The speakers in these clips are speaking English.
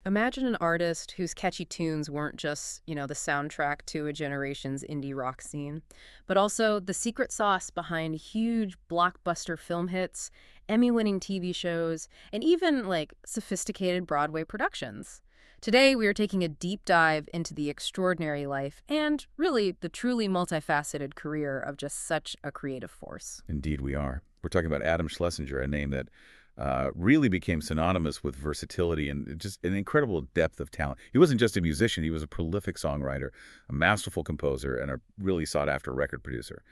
Imagine an artist whose catchy tunes weren't just, the soundtrack to a generation's indie rock scene, but also the secret sauce behind huge blockbuster film hits, Emmy-winning TV shows, and even, sophisticated Broadway productions. Today, we are taking a deep dive into the extraordinary life and, really, the truly multifaceted career of just such a creative force. Indeed, we are. We're talking about Adam Schlesinger, a name that really became synonymous with versatility and just an incredible depth of talent. He wasn't just a musician, he was a prolific songwriter, a masterful composer, and a really sought-after record producer.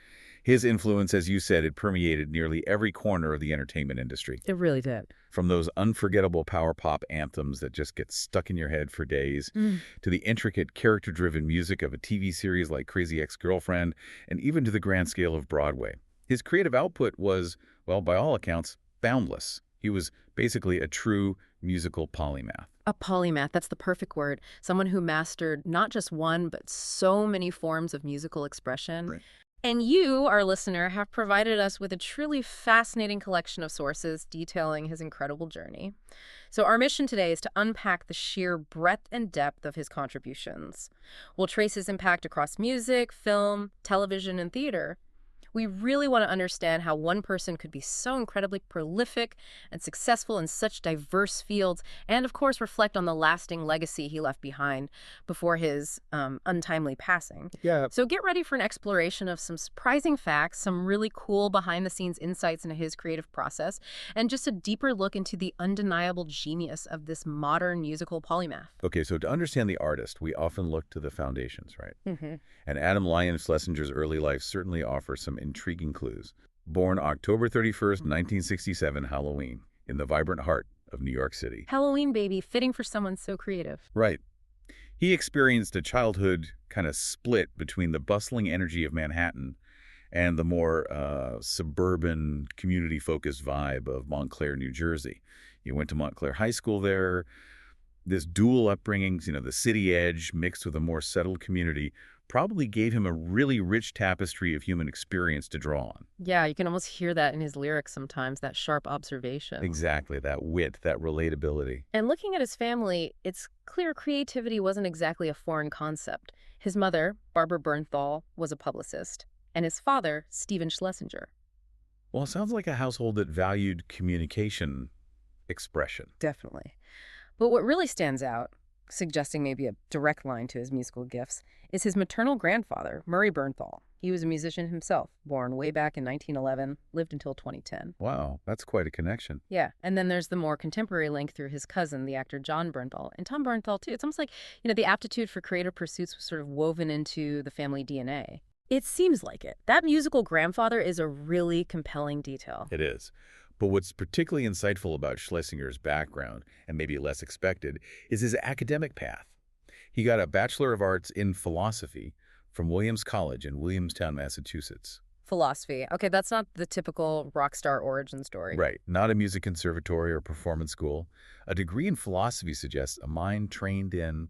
His influence, as you said, it permeated nearly every corner of the entertainment industry. It really did. From those unforgettable power pop anthems that just get stuck in your head for days, to the intricate character-driven music of a TV series like Crazy Ex-Girlfriend, and even to the grand scale of Broadway. His creative output was, well, by all accounts, boundless. He was basically a true musical polymath. A polymath, that's the perfect word. Someone who mastered not just one, but so many forms of musical expression. Right. And you, our listener, have provided us with a truly fascinating collection of sources detailing his incredible journey. So our mission today is to unpack the sheer breadth and depth of his contributions. We'll trace his impact across music, film, television, and theater. We really want to understand how one person could be so incredibly prolific and successful in such diverse fields, and of course reflect on the lasting legacy he left behind before his untimely passing. Yeah. So get ready for an exploration of some surprising facts, some really cool behind-the-scenes insights into his creative process, and just a deeper look into the undeniable genius of this modern musical polymath. Okay, so to understand the artist, we often look to the foundations, right? Mm-hmm. And Adam Lyon Schlesinger's early life certainly offers some intriguing clues. Born October 31st, 1967, Halloween, in the vibrant heart of New York City. Halloween baby, fitting for someone so creative. Right. He experienced a childhood kind of split between the bustling energy of Manhattan and the more suburban, community-focused vibe of Montclair, New Jersey. He went to Montclair High School there. This dual upbringings, the city edge mixed with a more settled community, probably gave him a really rich tapestry of human experience to draw on. Yeah, you can almost hear that in his lyrics sometimes, that sharp observation. Exactly, that wit, that relatability. And looking at his family, it's clear creativity wasn't exactly a foreign concept. His mother, Barbara Bernthal, was a publicist, and his father, Stephen Schlesinger. Well, it sounds like a household that valued communication expression. Definitely. But what really stands out, suggesting maybe a direct line to his musical gifts, is his maternal grandfather, Murray Bernthal. He was a musician himself, born way back in 1911, lived until 2010. Wow, that's quite a connection. Yeah, and then there's the more contemporary link through his cousin, the actor John Bernthal, and Tom Bernthal, too. It's almost like, the aptitude for creative pursuits was sort of woven into the family DNA. It seems like it. That musical grandfather is a really compelling detail. It is. But what's particularly insightful about Schlesinger's background, and maybe less expected, is his academic path. He got a Bachelor of Arts in Philosophy from Williams College in Williamstown, Massachusetts. Philosophy. Okay, that's not the typical rock star origin story. Right. Not a music conservatory or performance school. A degree in philosophy suggests a mind trained in,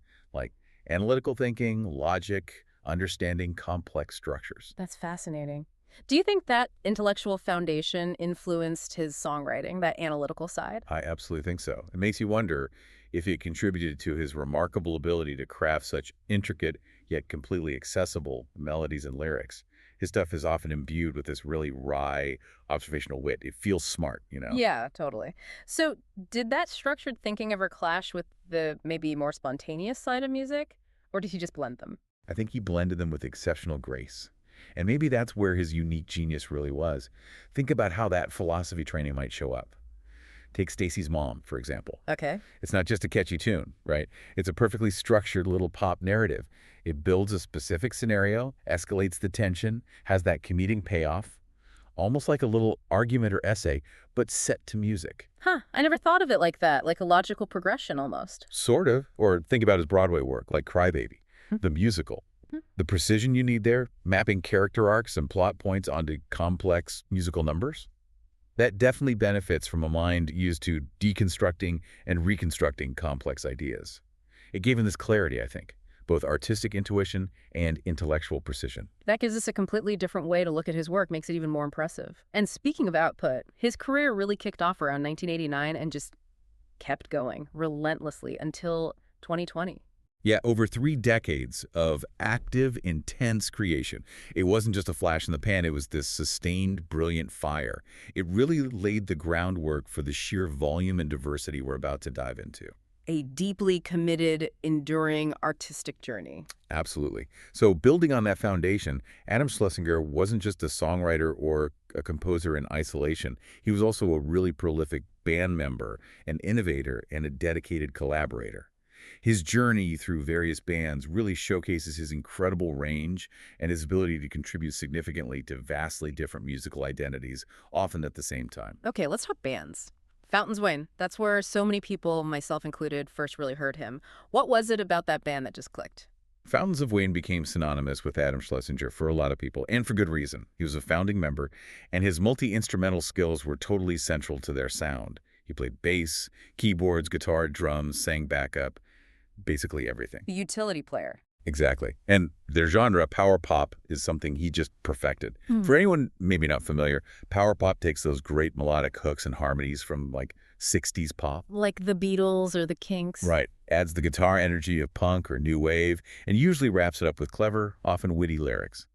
analytical thinking, logic, understanding complex structures. That's fascinating. Do you think that intellectual foundation influenced his songwriting, that analytical side? I absolutely think so. It makes you wonder if it contributed to his remarkable ability to craft such intricate yet completely accessible melodies and lyrics. His stuff is often imbued with this really wry observational wit. It feels smart, Yeah, totally. So did that structured thinking ever clash with the maybe more spontaneous side of music? Or did he just blend them? I think he blended them with exceptional grace. And maybe that's where his unique genius really was. Think about how that philosophy training might show up. Take Stacy's Mom, for example. Okay. It's not just a catchy tune, right? It's a perfectly structured little pop narrative. It builds a specific scenario, escalates the tension, has that comedic payoff, almost like a little argument or essay, but set to music. Huh, I never thought of it like that, like a logical progression almost. Sort of. Or think about his Broadway work, like Crybaby, the musical. The precision you need there, mapping character arcs and plot points onto complex musical numbers, that definitely benefits from a mind used to deconstructing and reconstructing complex ideas. It gave him this clarity, I think, both artistic intuition and intellectual precision. That gives us a completely different way to look at his work, makes it even more impressive. And speaking of output, his career really kicked off around 1989 and just kept going relentlessly until 2020. Yeah, over 3 decades of active, intense creation. It wasn't just a flash in the pan, it was this sustained, brilliant fire. It really laid the groundwork for the sheer volume and diversity we're about to dive into. A deeply committed, enduring artistic journey. Absolutely. So building on that foundation, Adam Schlesinger wasn't just a songwriter or a composer in isolation. He was also a really prolific band member, an innovator, and a dedicated collaborator. His journey through various bands really showcases his incredible range and his ability to contribute significantly to vastly different musical identities, often at the same time. Okay, let's talk bands. Fountains Wayne, that's where so many people, myself included, first really heard him. What was it about that band that just clicked? Fountains of Wayne became synonymous with Adam Schlesinger for a lot of people, and for good reason. He was a founding member, and his multi-instrumental skills were totally central to their sound. He played bass, keyboards, guitar, drums, sang backup, basically everything. The utility player. Exactly. And their genre, power pop, is something he just perfected. For anyone maybe not familiar, power pop takes those great melodic hooks and harmonies from like 60s pop. Like the Beatles or the Kinks. Right. Adds the guitar energy of punk or new wave, and usually wraps it up with clever, often witty lyrics.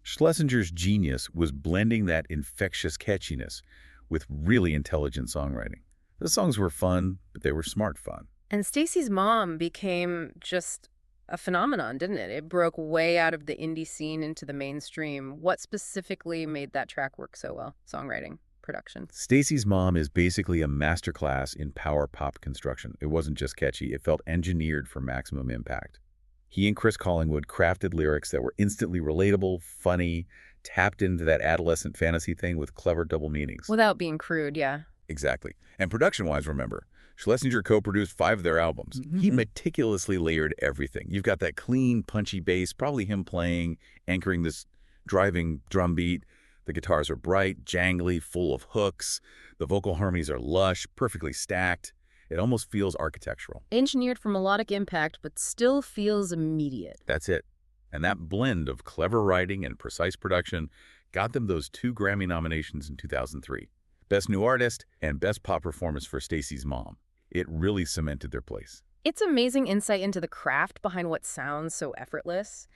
Schlesinger's genius was blending that infectious catchiness with really intelligent songwriting. The songs were fun, but they were smart fun. And Stacy's mom became just a phenomenon, didn't it? It broke way out of the indie scene into the mainstream. What specifically made that track work so well? Songwriting, production. Stacy's Mom is basically a masterclass in power pop construction. It wasn't just catchy, it felt engineered for maximum impact. He and Chris Collingwood crafted lyrics that were instantly relatable, funny, tapped into that adolescent fantasy thing with clever double meanings. Without being crude, yeah. Exactly. And production-wise, remember, Schlesinger co-produced 5 of their albums. He meticulously layered everything. You've got that clean, punchy bass, probably him playing, anchoring this driving drum beat. The guitars are bright, jangly, full of hooks. The vocal harmonies are lush, perfectly stacked. It almost feels architectural. Engineered for melodic impact, but still feels immediate. That's it. And that blend of clever writing and precise production got them those 2 Grammy nominations in 2003. Best New Artist and Best Pop Performance for Stacy's Mom. It really cemented their place. It's amazing insight into the craft behind what sounds so effortless.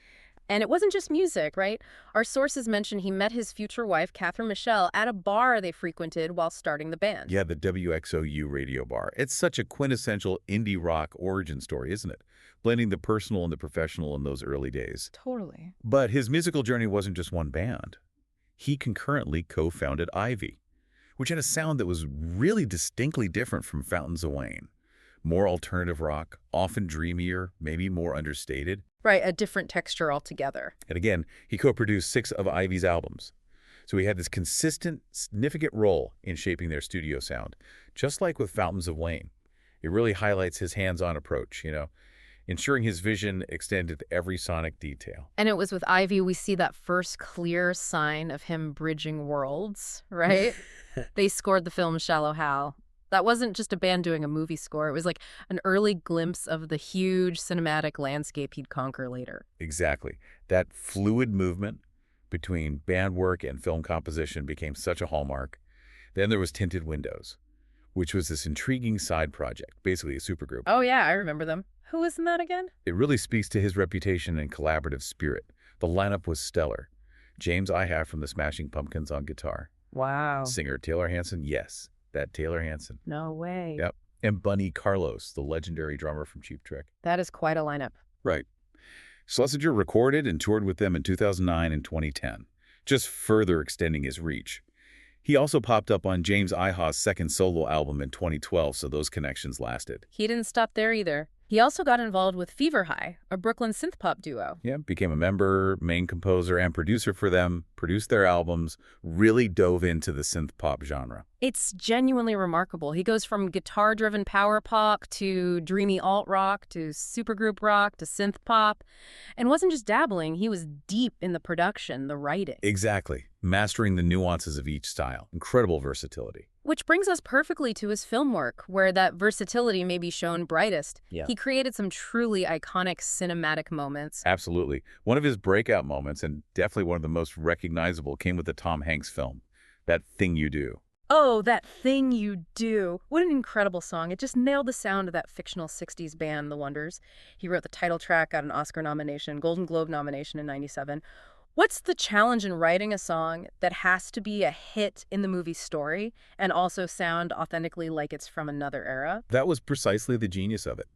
And it wasn't just music, right? Our sources mention he met his future wife, Catherine Michelle, at a bar they frequented while starting the band. Yeah, the WXOU radio bar. It's such a quintessential indie rock origin story, isn't it? Blending the personal and the professional in those early days. Totally. But his musical journey wasn't just one band. He concurrently co-founded Ivy, which had a sound that was really distinctly different from Fountains of Wayne. More alternative rock, often dreamier, maybe more understated. Right, a different texture altogether. And again, he co-produced 6 of Ivy's albums. So he had this consistent, significant role in shaping their studio sound, just like with Fountains of Wayne. It really highlights his hands-on approach, ensuring his vision extended to every sonic detail. And it was with Ivy we see that first clear sign of him bridging worlds, right? They scored the film Shallow Hal. That wasn't just a band doing a movie score. It was like an early glimpse of the huge cinematic landscape he'd conquer later. Exactly. That fluid movement between band work and film composition became such a hallmark. Then there was Tinted Windows, which was this intriguing side project, basically a supergroup. Oh, yeah, I remember them. Who was in that again? It really speaks to his reputation and collaborative spirit. The lineup was stellar. James Iha from the Smashing Pumpkins on guitar. Wow. Singer Taylor Hanson, yes, that Taylor Hanson. No way. Yep. And Bunny Carlos, the legendary drummer from Cheap Trick. That is quite a lineup. Right. Schlesinger recorded and toured with them in 2009 and 2010, just further extending his reach. He also popped up on James Iha's second solo album in 2012, so those connections lasted. He didn't stop there either. He also got involved with Fever High, a Brooklyn synth-pop duo. Yeah, became a member, main composer, and producer for them, produced their albums, really dove into the synth-pop genre. It's genuinely remarkable. He goes from guitar-driven power pop to dreamy alt-rock to supergroup rock to synth-pop, and wasn't just dabbling, he was deep in the production, the writing. Exactly. Mastering the nuances of each style. Incredible versatility. Which brings us perfectly to his film work, where that versatility may be shown brightest. Yeah. He created some truly iconic cinematic moments. Absolutely. One of his breakout moments, and definitely one of the most recognizable, came with the Tom Hanks film, That Thing You Do. Oh, That Thing You Do. What an incredible song. It just nailed the sound of that fictional 60s band, The Wonders. He wrote the title track, got an Oscar nomination, Golden Globe nomination in 97. What's the challenge in writing a song that has to be a hit in the movie story and also sound authentically like it's from another era? That was precisely the genius of it.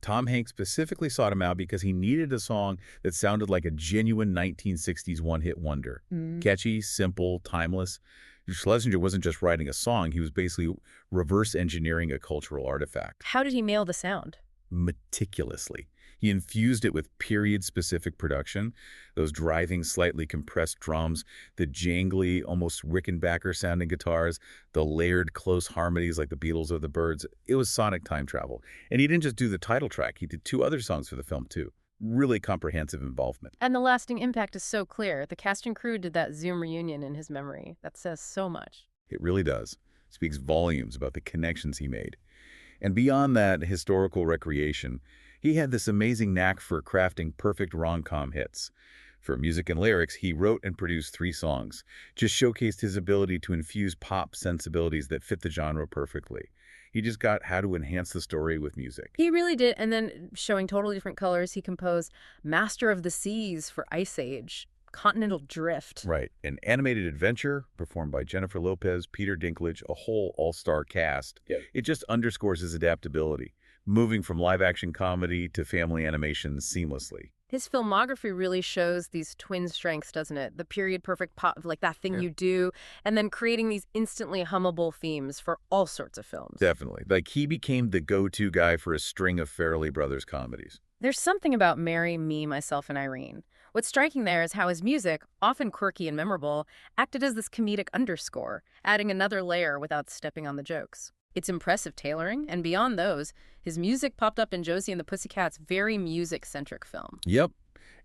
Tom Hanks specifically sought him out because he needed a song that sounded like a genuine 1960s one-hit wonder. Mm. Catchy, simple, timeless. Schlesinger wasn't just writing a song, he was basically reverse engineering a cultural artifact. How did he nail the sound? Meticulously. He infused it with period-specific production, those driving, slightly compressed drums, the jangly, almost Rickenbacker-sounding guitars, the layered, close harmonies like the Beatles or the Byrds. It was sonic time travel. And he didn't just do the title track, he did 2 other songs for the film, too. Really comprehensive involvement. And the lasting impact is so clear. The cast and crew did that Zoom reunion in his memory. That says so much. It really does. It speaks volumes about the connections he made. And beyond that historical recreation, he had this amazing knack for crafting perfect rom-com hits. For music and lyrics, he wrote and produced 3 songs, just showcased his ability to infuse pop sensibilities that fit the genre perfectly. He just got how to enhance the story with music. He really did. And then showing totally different colors, he composed Master of the Seas for Ice Age, Continental Drift. Right. An animated adventure performed by Jennifer Lopez, Peter Dinklage, a whole all-star cast. Yeah. It just underscores his adaptability, moving from live-action comedy to family animation seamlessly. His filmography really shows these twin strengths, doesn't it? The period perfect pop, like That Thing You Do, and then creating these instantly hummable themes for all sorts of films. Definitely. Like, he became the go-to guy for a string of Farrelly Brothers comedies. There's something about Mary, Me, Myself, and Irene. What's striking there is how his music, often quirky and memorable, acted as this comedic underscore, adding another layer without stepping on the jokes. It's impressive tailoring, and beyond those, his music popped up in Josie and the Pussycats' very music-centric film. Yep.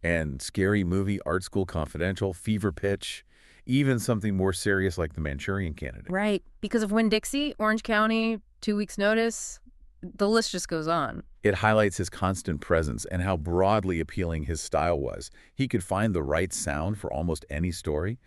And Scary Movie, Art School Confidential, Fever Pitch, even something more serious like The Manchurian Candidate. Right. Because of Winn-Dixie, Orange County, 2 Weeks' Notice, the list just goes on. It highlights his constant presence and how broadly appealing his style was. He could find the right sound for almost any story.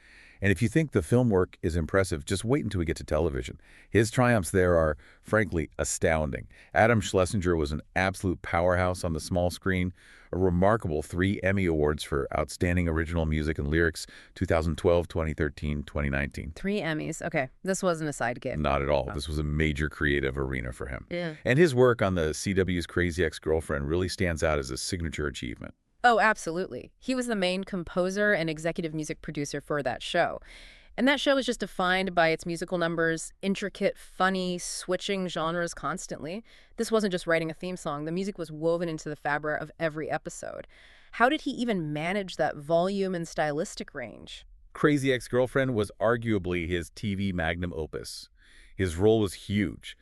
And if you think the film work is impressive, just wait until we get to television. His triumphs there are, frankly, astounding. Adam Schlesinger was an absolute powerhouse on the small screen, a remarkable 3 Emmy Awards for Outstanding Original Music and Lyrics, 2012, 2013, 2019. 3 Emmys. Okay, this wasn't a side gig. Not at all. This was a major creative arena for him. Yeah. And his work on the CW's Crazy Ex-Girlfriend really stands out as a signature achievement. Oh, absolutely. He was the main composer and executive music producer for that show. And that show was just defined by its musical numbers, intricate, funny, switching genres constantly. This wasn't just writing a theme song. The music was woven into the fabric of every episode. How did he even manage that volume and stylistic range? Crazy Ex-Girlfriend was arguably his TV magnum opus. His role was huge.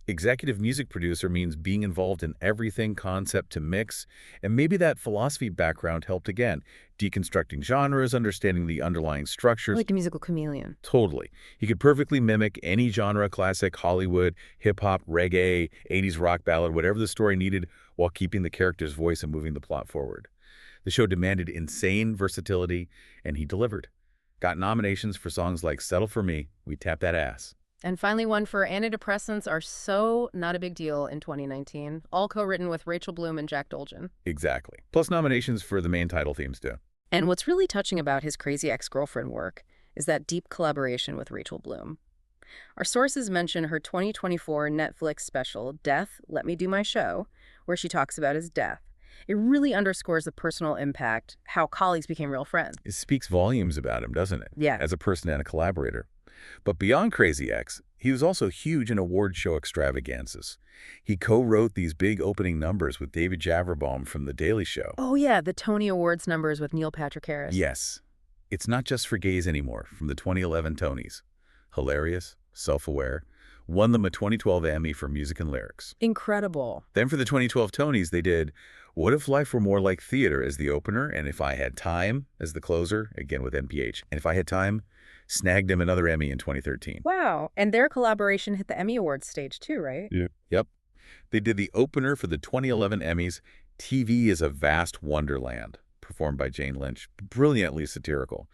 Executive music producer means being involved in everything concept to mix, and maybe that philosophy background helped again, deconstructing genres, understanding the underlying structures. Like a musical chameleon. Totally. He could perfectly mimic any genre, classic, Hollywood, hip-hop, reggae, 80s rock ballad, whatever the story needed, while keeping the character's voice and moving the plot forward. The show demanded insane versatility, and he delivered. Got nominations for songs like Settle For Me, We Tap That Ass. And finally, one for Antidepressants Are So Not a Big Deal in 2019, all co-written with Rachel Bloom and Jack Dolgen. Exactly. Plus nominations for the main title themes, too. And what's really touching about his Crazy Ex-Girlfriend work is that deep collaboration with Rachel Bloom. Our sources mention her 2024 Netflix special, Death, Let Me Do My Show, where she talks about his death. It really underscores the personal impact, how colleagues became real friends. It speaks volumes about him, doesn't it? Yeah. As a person and a collaborator. But beyond Crazy Ex, he was also huge in award show extravaganzas. He co-wrote these big opening numbers with David Javerbaum from The Daily Show. Oh, yeah, the Tony Awards numbers with Neil Patrick Harris. Yes. It's not just for gays anymore, from the 2011 Tonys. Hilarious, self-aware, won them a 2012 Emmy for music and lyrics. Incredible. Then for the 2012 Tonys, they did What If Life Were More Like Theater as the opener, and If I Had Time as the closer, again with NPH. And If I Had Time, snagged him another Emmy in 2013. Wow. And their collaboration hit the Emmy Awards stage too, right? Yeah. Yep. They did the opener for the 2011 Emmys, TV is a Vast Wonderland, performed by Jane Lynch, brilliantly satirical.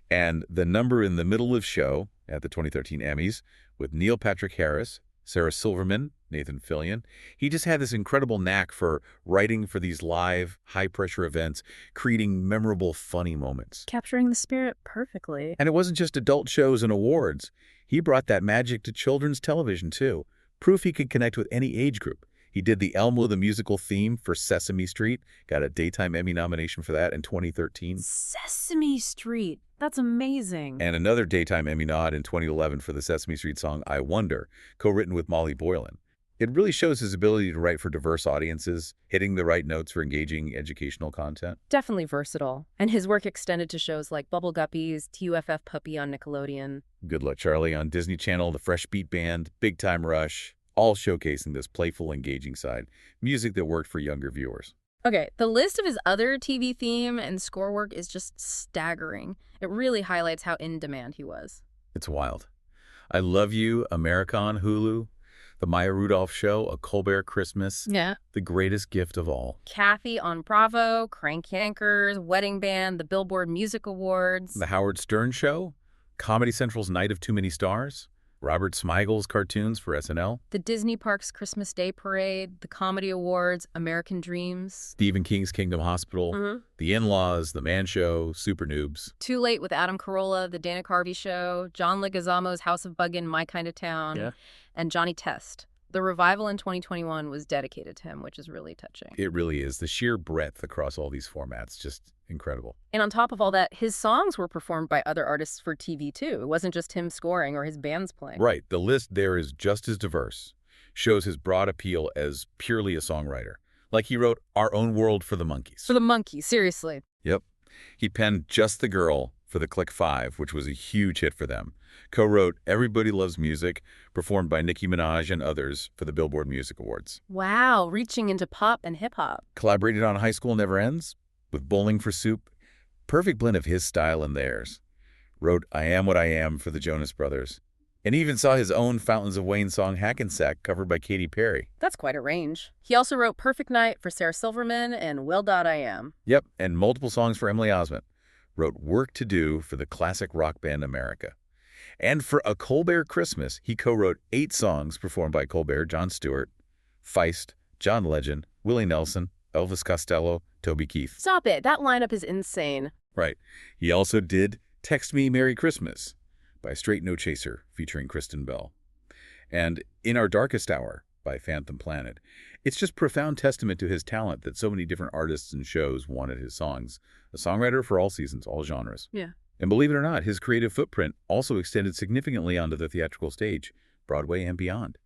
And the number in the middle of show at the 2013 Emmys with Neil Patrick Harris, Sarah Silverman, Nathan Fillion. He just had this incredible knack for writing for these live, high-pressure events, creating memorable, funny moments. Capturing the spirit perfectly. And it wasn't just adult shows and awards. He brought that magic to children's television, too. Proof he could connect with any age group. He did the Elmo the Musical theme for Sesame Street, got a Daytime Emmy nomination for that in 2013. Sesame Street. That's amazing. And another Daytime Emmy nod in 2011 for the Sesame Street song I Wonder, co-written with Molly Boylan. It really shows his ability to write for diverse audiences, hitting the right notes for engaging educational content. Definitely versatile. And his work extended to shows like Bubble Guppies, TUFF Puppy on Nickelodeon. Good Luck Charlie on Disney Channel, The Fresh Beat Band, Big Time Rush, all showcasing this playful, engaging side, music that worked for younger viewers. Okay, the list of his other TV theme and score work is just staggering. It really highlights how in demand he was. It's wild. I Love You, America on Hulu, The Maya Rudolph Show, A Colbert Christmas, Yeah. The Greatest Gift of All. Kathy on Bravo, Crank Yankers, Wedding Band, the Billboard Music Awards. The Howard Stern Show, Comedy Central's Night of Too Many Stars, Robert Smigel's cartoons for SNL, The Disney Parks Christmas Day Parade, the Comedy Awards, American Dreams. Stephen King's Kingdom Hospital, The In-Laws, The Man Show, Super Noobs. Too Late with Adam Carolla, The Dana Carvey Show, John Leguizamo's House of Buggin', My Kind of Town, and Johnny Test. The revival in 2021 was dedicated to him, which is really touching. It really is. The sheer breadth across all these formats, just incredible. And on top of all that, his songs were performed by other artists for TV too. It wasn't just him scoring or his bands playing. Right. The list there is just as diverse. Shows his broad appeal as purely a songwriter. Like he wrote Our Own World for the Monkees. For the Monkees, seriously. Yep. He penned Just the Girl for the Click 5, which was a huge hit for them. Co-wrote Everybody Loves Music, performed by Nicki Minaj and others for the Billboard Music Awards. Wow, reaching into pop and hip-hop. Collaborated on High School Never Ends with Bowling for Soup. Perfect blend of his style and theirs. Wrote I Am What I Am for the Jonas Brothers. And even saw his own Fountains of Wayne song Hackensack covered by Katy Perry. That's quite a range. He also wrote Perfect Night for Sarah Silverman and Well Dot I Am. Yep, and multiple songs for Emily Osment. Wrote Work to Do for the classic rock band America. And for A Colbert Christmas, he co-wrote 8 songs performed by Colbert, Jon Stewart, Feist, John Legend, Willie Nelson, Elvis Costello, Toby Keith. Stop it. That lineup is insane. Right. He also did Text Me Merry Christmas by Straight No Chaser featuring Kristen Bell. And In Our Darkest Hour by Phantom Planet. It's just profound testament to his talent that so many different artists and shows wanted his songs. A songwriter for all seasons, all genres. Yeah. And believe it or not, his creative footprint also extended significantly onto the theatrical stage, Broadway and beyond.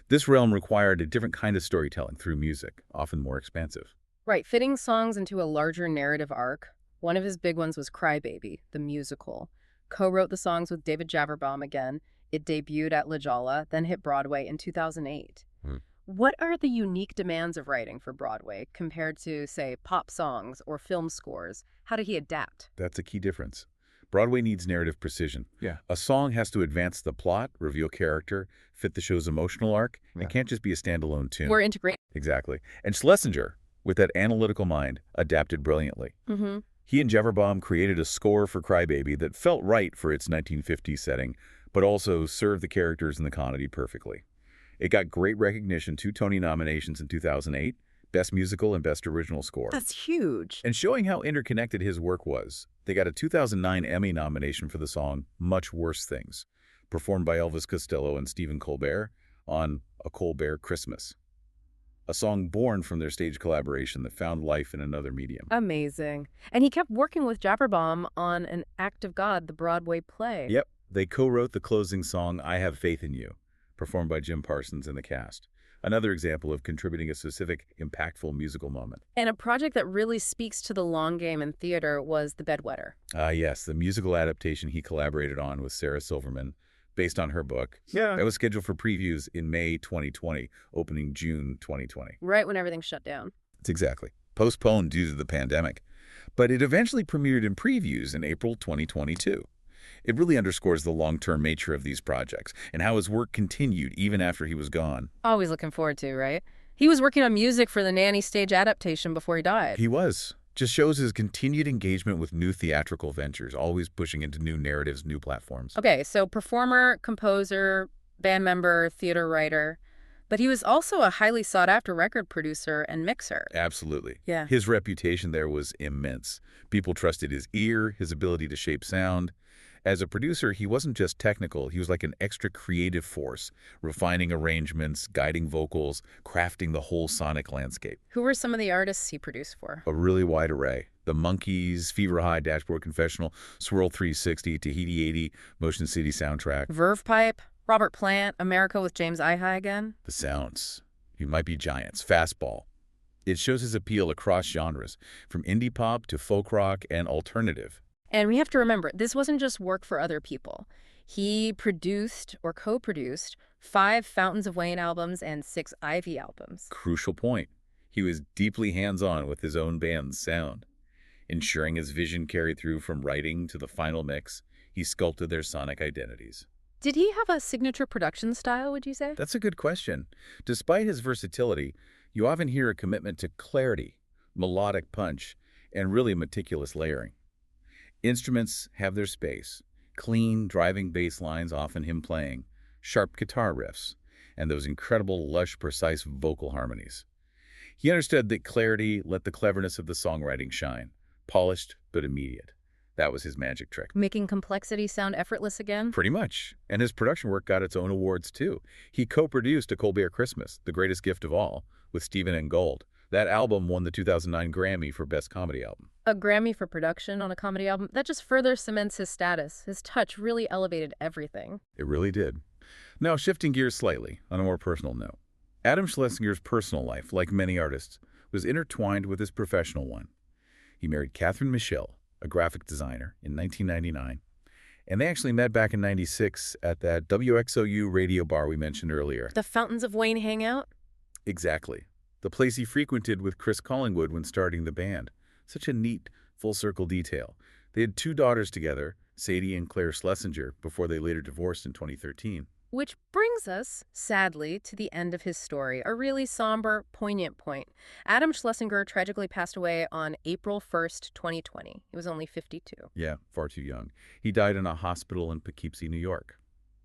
This realm required a different kind of storytelling through music, often more expansive. Right, fitting songs into a larger narrative arc. One of his big ones was Cry Baby, the musical. Co-wrote the songs with David Javerbaum again. It debuted at La Jolla, then hit Broadway in 2008. What are the unique demands of writing for Broadway compared to, say, pop songs or film scores? How did he adapt? That's a key difference. Broadway needs narrative precision. Yeah. A song has to advance the plot, reveal character, fit the show's emotional arc. It can't just be a standalone tune. We're integrating. Exactly. And Schlesinger, with that analytical mind, adapted brilliantly. He and Javerbaum created a score for Cry Baby that felt right for its 1950s setting, but also served the characters and the comedy perfectly. It got great recognition, 2 Tony nominations in 2008, Best Musical and Best Original Score. That's huge. And showing how interconnected his work was, they got a 2009 Emmy nomination for the song Much Worse Things, performed by Elvis Costello and Stephen Colbert on A Colbert Christmas, a song born from their stage collaboration that found life in another medium. Amazing. And he kept working with Javerbaum on An Act of God, the Broadway play. Yep, they co-wrote the closing song I Have Faith in You, performed by Jim Parsons and the cast. Another example of contributing a specific, impactful musical moment. And a project that really speaks to the long game in theater was The Bedwetter. Yes, the musical adaptation he collaborated on with Sarah Silverman, based on her book. Yeah. That was scheduled for previews in May 2020, opening June 2020. Right when everything shut down. It's exactly. Postponed due to the pandemic. But it eventually premiered in previews in April 2022. It really underscores the long-term nature of these projects and how his work continued even after he was gone. Always looking forward to, right? He was working on music for the Nanny stage adaptation before he died. He was. Just shows his continued engagement with new theatrical ventures, always pushing into new narratives, new platforms. Okay, so performer, composer, band member, theater writer, but he was also a highly sought-after record producer and mixer. Absolutely. Yeah. His reputation there was immense. People trusted his ear, his ability to shape sound. As a producer, he wasn't just technical, he was like an extra creative force, refining arrangements, guiding vocals, crafting the whole sonic landscape. Who were some of the artists he produced for? A really wide array. The Monkees, Fever High, Dashboard Confessional, Swirl 360, Tahiti 80, Motion City soundtrack. Verve Pipe, Robert Plant, America with James Iha again. The sounds. You might be giants. Fastball. It shows his appeal across genres, from indie pop to folk rock and alternative. And we have to remember, this wasn't just work for other people. He produced or co-produced 5 Fountains of Wayne albums and 6 Ivy albums. Crucial point. He was deeply hands-on with his own band's sound. Ensuring his vision carried through from writing to the final mix, he sculpted their sonic identities. Did he have a signature production style, would you say? That's a good question. Despite his versatility, you often hear a commitment to clarity, melodic punch, and really meticulous layering. Instruments have their space. Clean, driving bass lines, often him playing, sharp guitar riffs, and those incredible, lush, precise vocal harmonies. He understood that clarity let the cleverness of the songwriting shine, polished but immediate. That was his magic trick. Making complexity sound effortless again? Pretty much. And his production work got its own awards, too. He co-produced A Colbert Christmas, The Greatest Gift of All, with Stephen N. Gould. That album won the 2009 Grammy for Best Comedy Album. A Grammy for production on a comedy album? That just further cements his status. His touch really elevated everything. It really did. Now, shifting gears slightly, on a more personal note. Adam Schlesinger's personal life, like many artists, was intertwined with his professional one. He married Catherine Michelle, a graphic designer, in 1999. And they actually met back in 96 at that WXOU radio bar we mentioned earlier. The Fountains of Wayne hangout? Exactly. The place he frequented with Chris Collingwood when starting the band. Such a neat, full-circle detail. They had 2 daughters together, Sadie and Claire Schlesinger, before they later divorced in 2013. Which brings us, sadly, to the end of his story, a really somber, poignant point. Adam Schlesinger tragically passed away on April 1st, 2020. He was only 52. Yeah, far too young. He died in a hospital in Poughkeepsie, New York.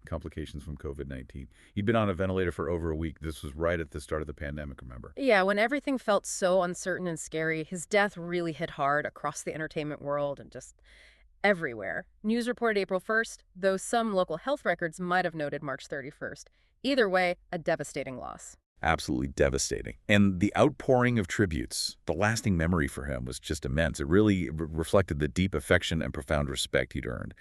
Complications from COVID-19. He'd been on a ventilator for over a week. This was right at the start of the pandemic, remember? Yeah, when everything felt so uncertain and scary, his death really hit hard across the entertainment world and just everywhere. News reported April 1st, though some local health records might have noted March 31st. Either way, a devastating loss. Absolutely devastating. And the outpouring of tributes, the lasting memory for him was just immense. It really reflected the deep affection and profound respect he'd earned.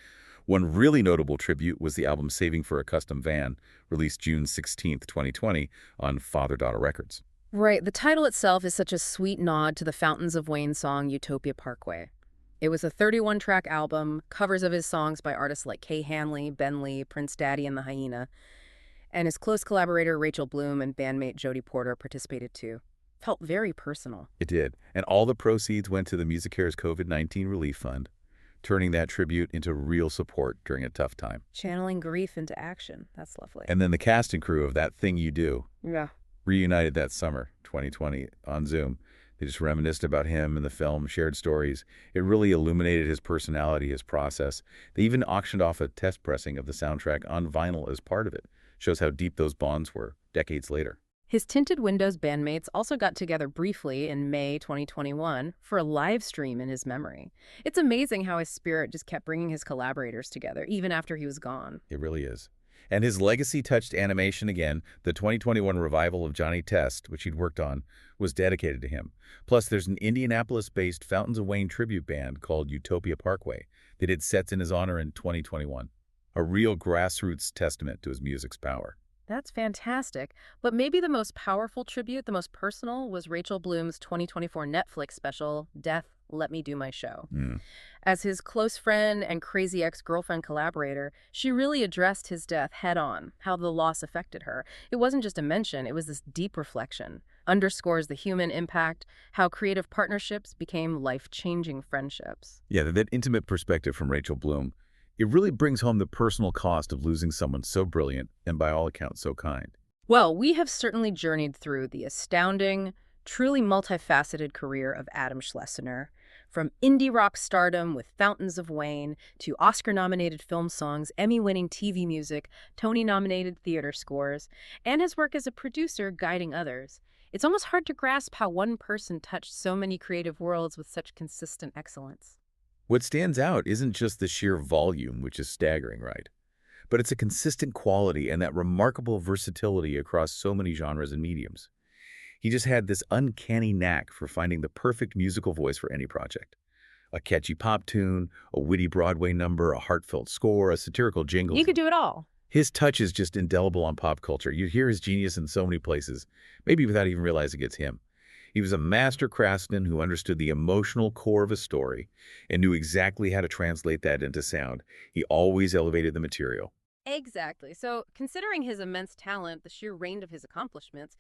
One really notable tribute was the album Saving for a Custom Van, released June 16, 2020, on Father-Daughter Records. Right, the title itself is such a sweet nod to the Fountains of Wayne song Utopia Parkway. It was a 31-track album, covers of his songs by artists like Kay Hanley, Ben Lee, Prince Daddy, and the Hyena. And his close collaborator Rachel Bloom and bandmate Jodie Porter participated too. Felt very personal. It did. And all the proceeds went to the MusiCares COVID-19 Relief Fund, turning that tribute into real support during a tough time. Channeling grief into action. That's lovely. And then the cast and crew of That Thing You Do Yeah. reunited that summer, 2020, on Zoom. They just reminisced about him and the film, shared stories. It really illuminated his personality, his process. They even auctioned off a test pressing of the soundtrack on vinyl as part of it. Shows how deep those bonds were decades later. His Tinted Windows bandmates also got together briefly in May 2021 for a live stream in his memory. It's amazing how his spirit just kept bringing his collaborators together, even after he was gone. It really is. And his legacy touched animation again. The 2021 revival of Johnny Test, which he'd worked on, was dedicated to him. Plus, there's an Indianapolis-based Fountains of Wayne tribute band called Utopia Parkway that did sets in his honor in 2021. A real grassroots testament to his music's power. That's fantastic. But maybe the most powerful tribute, the most personal, was Rachel Bloom's 2024 Netflix special, Death, Let Me Do My Show. As his close friend and crazy ex-girlfriend collaborator, she really addressed his death head-on, how the loss affected her. It wasn't just a mention, it was this deep reflection. Underscores the human impact, how creative partnerships became life-changing friendships. Yeah, that intimate perspective from Rachel Bloom, it really brings home the personal cost of losing someone so brilliant and by all accounts so kind. Well, we have certainly journeyed through the astounding, truly multifaceted career of Adam Schlesinger, from indie rock stardom with Fountains of Wayne to Oscar-nominated film songs, Emmy-winning TV music, Tony-nominated theater scores, and his work as a producer guiding others. It's almost hard to grasp how one person touched so many creative worlds with such consistent excellence. What stands out isn't just the sheer volume, which is staggering, right? But it's a consistent quality and that remarkable versatility across so many genres and mediums. He just had this uncanny knack for finding the perfect musical voice for any project. A catchy pop tune, a witty Broadway number, a heartfelt score, a satirical jingle. He could do it all. His touch is just indelible on pop culture. You hear his genius in so many places, maybe without even realizing it's him. He was a master craftsman who understood the emotional core of a story and knew exactly how to translate that into sound. He always elevated the material. Exactly. So, considering his immense talent, the sheer range of his accomplishments,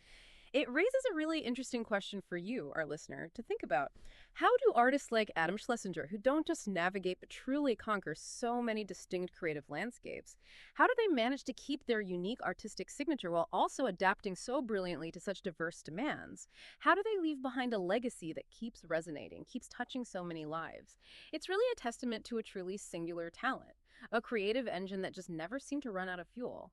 it raises a really interesting question for you, our listener, to think about. How do artists like Adam Schlesinger, who don't just navigate but truly conquer so many distinct creative landscapes, how do they manage to keep their unique artistic signature while also adapting so brilliantly to such diverse demands? How do they leave behind a legacy that keeps resonating, keeps touching so many lives? It's really a testament to a truly singular talent, a creative engine that just never seemed to run out of fuel.